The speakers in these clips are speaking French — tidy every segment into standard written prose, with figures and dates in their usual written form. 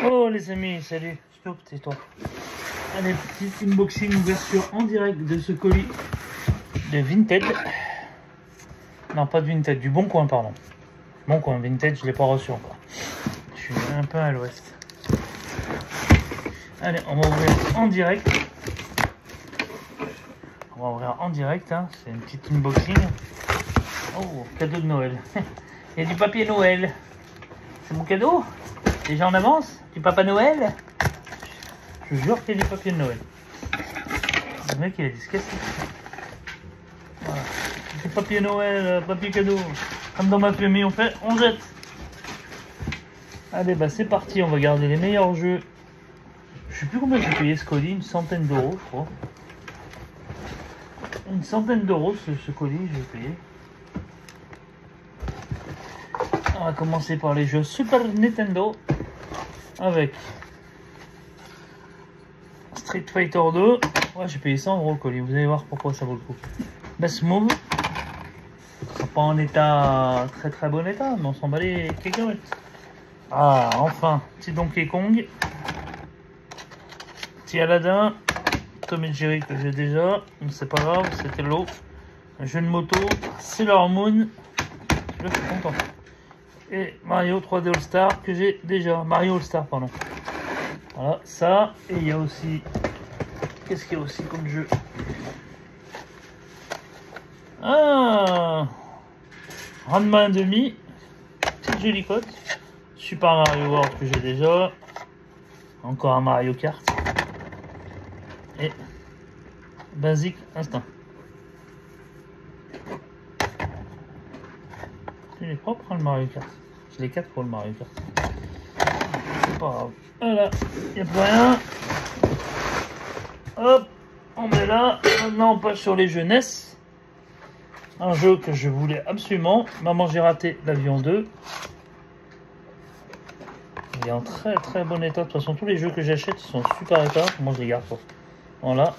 Oh les amis, salut, stop, tais-toi. Allez, petit unboxing, ouverture en direct de ce colis de Vinted. Non, pas de Vinted, du Bon Coin, pardon. Bon Coin, Vinted, je ne l'ai pas reçu encore. Je suis un peu à l'ouest. Allez, on va ouvrir en direct. On va ouvrir en direct, hein. C'est une petite unboxing. Oh, cadeau de Noël. Il y a du papier Noël. C'est mon cadeau? Déjà en avance? Du Papa Noël? Je vous jure qu'il y a du papier de Noël. Le mec il a dit ce que c'est. Voilà. Du papier Noël, papier cadeau. Comme dans ma famille on fait, on jette. Allez bah c'est parti, on va garder les meilleurs jeux. Je sais plus combien j'ai payé ce colis, une centaine d'euros je crois. Une centaine d'euros ce colis j'ai payé. On va commencer par les jeux Super Nintendo avec Street Fighter 2. Ouais, j'ai payé 100 euros le colis, vous allez voir pourquoi ça vaut le coup. Best Move. C'est pas en état, très bon état, mais on s'en bat les cacahuètes. Ah, enfin, petit Donkey Kong. Petit Aladdin. Tom et Jerry que j'ai déjà, mais c'est pas grave, c'était l'eau. Un jeu de moto. Sailor Moon. Je suis content. Et Mario 3D All Star que j'ai déjà. Mario All Star, pardon. Voilà, ça. Et il y a aussi... Qu'est-ce qu'il y a aussi comme jeu? Ah, Ranma 1,5. Petite jolie cote. Super Mario World que j'ai déjà. Encore un Mario Kart. Et Basic Instinct. Il est propre hein, le Mario Kart. Je l'ai 4 pour le Mario Kart. C'est pas grave. Voilà, il n'y a plus rien. Hop, on met là. Maintenant on passe sur les jeux NES. Un jeu que je voulais absolument. Maman j'ai raté l'avion 2. Il est en très bon état. De toute façon tous les jeux que j'achète sont en super état. Moi je les garde. Voilà.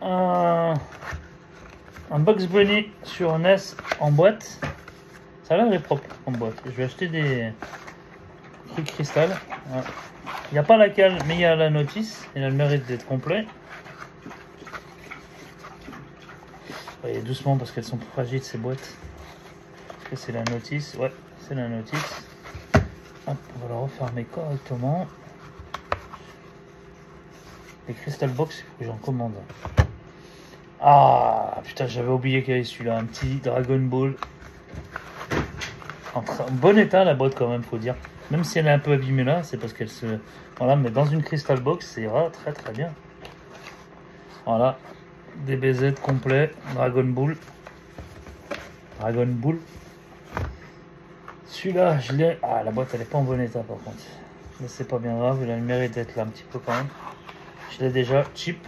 Un Bugs Bunny sur NES en boîte. Ça a l'air propre en boîte. Je vais acheter des trucs cristal. Ouais. Il n'y a pas la cale, mais il y a la notice. Elle a le mérite d'être complet. Voyez doucement parce qu'elles sont fragiles ces boîtes. C'est la notice. Ouais, c'est la notice. Hop, on va la refermer correctement. Les Crystal Box, il faut que j'en commande. Ah putain, j'avais oublié qu'il y avait celui-là. Un petit Dragon Ball. En bon état la boîte quand même, faut dire. Même si elle est un peu abîmée là, c'est parce qu'elle se... Voilà, mais dans une Crystal Box, c'est très bien. Voilà. DBZ complet, Dragon Ball. Dragon Ball. Celui-là, je l'ai... Ah, la boîte, elle est pas en bon état par contre. Mais c'est pas bien grave, il a le mérite d'être là un petit peu quand même. Je l'ai déjà, cheap,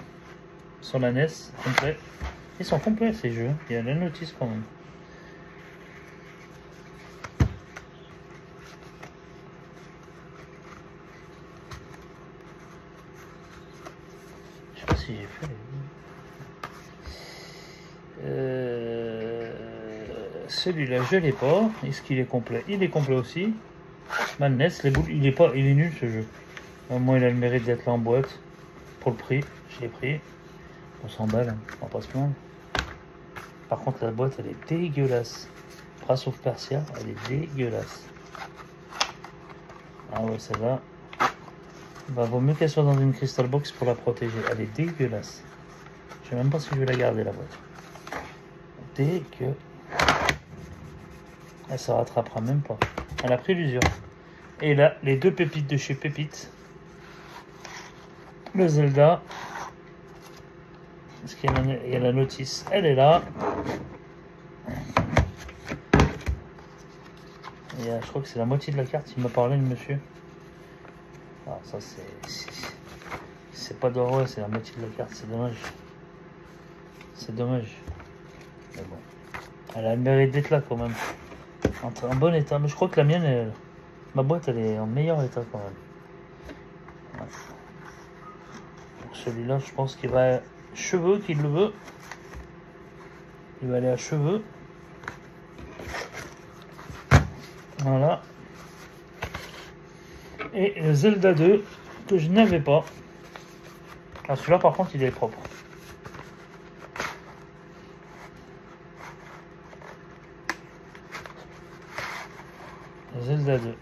sur la NES, complet. Ils sont complets ces jeux, il y a la notice quand même. Je sais pas si j'ai fait celui-là je l'ai pas. Est-ce qu'il est complet? Il est complet aussi. Madness, les boules, il est nul ce jeu. Au moins il a le mérite d'être là en boîte. Pour le prix, je l'ai pris. On s'emballe, hein. On va pas se plaindre. Par contre la boîte elle est dégueulasse. Prince of Persia, elle est dégueulasse. Ah ouais, celle-là. Bah, vaut mieux qu'elle soit dans une Crystal Box pour la protéger. Elle est dégueulasse. Je sais même pas si je vais la garder la boîte. Dégueu. Elle se rattrapera même pas. Elle a pris l'usure. Et là, les deux pépites de chez Pépite. Le Zelda. Est-ce qu'il y a la notice? Elle est là. Et je crois que c'est la moitié de la carte. Il m'a parlé le monsieur. Ah, ça c'est pas d'or, c'est la moitié de la carte. C'est dommage. C'est dommage. Mais bon. Elle a le mérite d'être là quand même. En bon état. Mais je crois que la mienne, ma boîte, elle est en meilleur état quand même. Ouais. Celui-là, je pense qu'il va à cheveux, qu'il le veut. Il va aller à cheveux. Voilà. Et le Zelda 2 que je n'avais pas. Alors celui-là par contre il est propre. Zelda 2.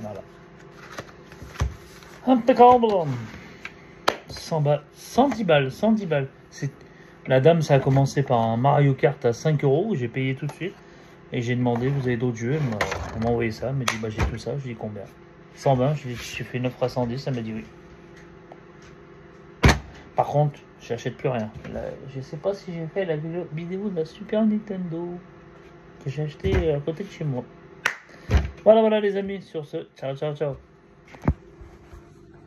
Voilà. Impeccable. 100 balles. 110 balles. 110 balles. La dame, ça a commencé par un Mario Kart à 5 €. J'ai payé tout de suite. Et j'ai demandé, vous avez d'autres jeux? Elle m'a envoyé ça. Elle m'a dit, bah j'ai tout ça. Je dis combien? 120. J'ai fait une offre à 110. Elle m'a dit oui. Par contre, j'achète plus rien. Là, je sais pas si j'ai fait la vidéo de la Super Nintendo que j'ai acheté à côté de chez moi. Voilà les amis, sur ce, ciao.